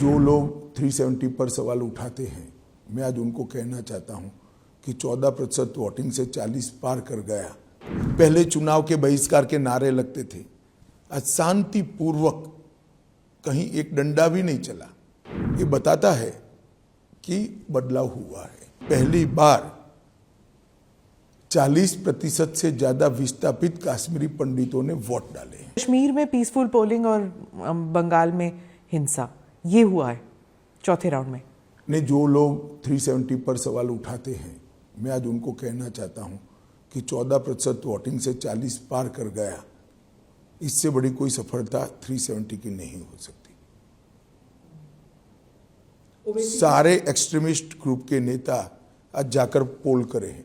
जो लोग 370 पर सवाल उठाते हैं, मैं आज उनको कहना चाहता हूं कि 14% वोटिंग से 40 पार कर गया। पहले चुनाव के बहिष्कार के नारे लगते थे, आज शांतिपूर्वक कहीं एक डंडा भी नहीं चला। ये बताता है कि बदलाव हुआ है। पहली बार 40% से ज्यादा विस्थापित कश्मीरी पंडितों ने वोट डाले हैं। कश्मीर में पीसफुल पोलिंग और बंगाल में हिंसा, ये हुआ है चौथे राउंड में। ने जो लोग 370 पर सवाल उठाते हैं, मैं आज उनको कहना चाहता हूं कि 14% वोटिंग से 40 पार कर गया। इससे बड़ी कोई सफलता 370 की नहीं हो सकती। सारे एक्सट्रीमिस्ट ग्रुप के नेता आज जाकर पोल करें।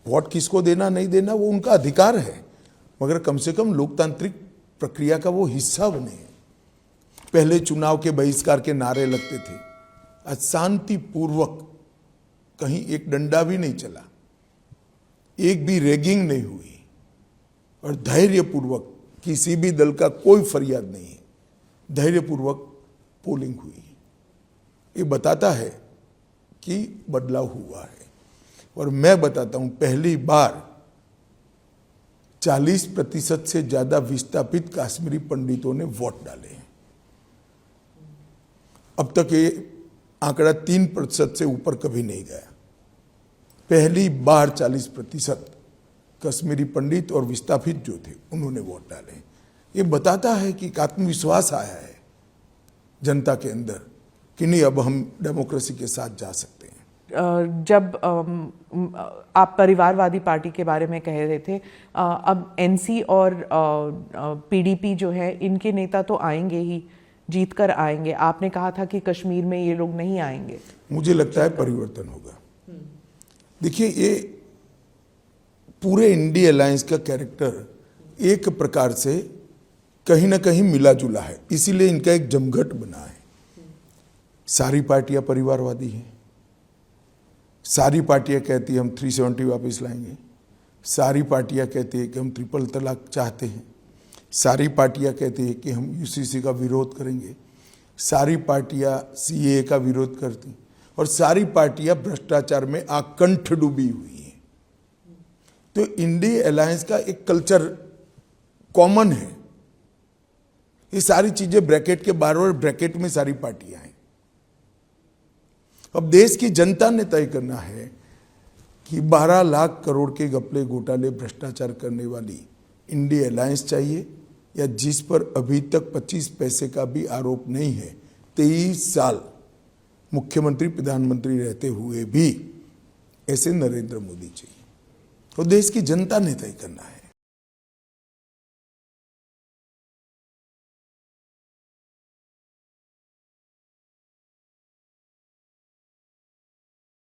वोट किसको देना नहीं देना वो उनका अधिकार है, मगर कम से कम लोकतांत्रिक प्रक्रिया का वो हिस्सा बने। पहले चुनाव के बहिष्कार के नारे लगते थे, आज शांतिपूर्वक कहीं एक डंडा भी नहीं चला, एक भी रैगिंग नहीं हुई और धैर्यपूर्वक किसी भी दल का कोई फरियाद नहीं है, धैर्यपूर्वक पोलिंग हुई। ये बताता है कि बदलाव हुआ है। और मैं बताता हूं, पहली बार 40% से ज्यादा विस्थापित कश्मीरी पंडितों ने वोट डाले हैं। अब तक ये आंकड़ा 3% से ऊपर कभी नहीं गया। पहली बार 40% कश्मीरी पंडित और विस्थापित जो थे उन्होंने वोट डाले। ये बताता है कि एक आत्मविश्वास आया है जनता के अंदर कि नहीं, अब हम डेमोक्रेसी के साथ जा सकते हैं। जब आप परिवारवादी पार्टी के बारे में कह रहे थे, अब एनसी और पीडीपी जो है, इनके नेता तो आएंगे ही, जीत कर आएंगे। आपने कहा था कि कश्मीर में ये लोग नहीं आएंगे। मुझे लगता है परिवर्तन होगा। देखिए, ये पूरे इंडिया अलायंस का कैरेक्टर एक प्रकार से कहीं ना कहीं मिला जुला है, इसीलिए इनका एक जमघट बना है। सारी पार्टियां परिवारवादी हैं, सारी पार्टियां कहती हैं हम 370 वापस लाएंगे, सारी पार्टियां कहती हैं कि हम ट्रिपल तलाक चाहते हैं, सारी पार्टियां कहती हैं कि हम यूसीसी का विरोध करेंगे, सारी पार्टियां सीएए का विरोध करती हैं और सारी पार्टियां भ्रष्टाचार में आकंठ डूबी हुई हैं। तो इंडिया अलायंस का एक कल्चर कॉमन है। ये सारी चीजें ब्रैकेट के बाहर और ब्रैकेट में सारी पार्टियां हैं। अब देश की जनता ने तय करना है कि 12 लाख करोड़ के घपले घोटाले भ्रष्टाचार करने वाली इंडिया अलायंस चाहिए, या जिस पर अभी तक 25 पैसे का भी आरोप नहीं है, 23 साल मुख्यमंत्री प्रधानमंत्री रहते हुए भी ऐसे नरेंद्र मोदी चाहिए। तो देश की जनता ने तय करना है।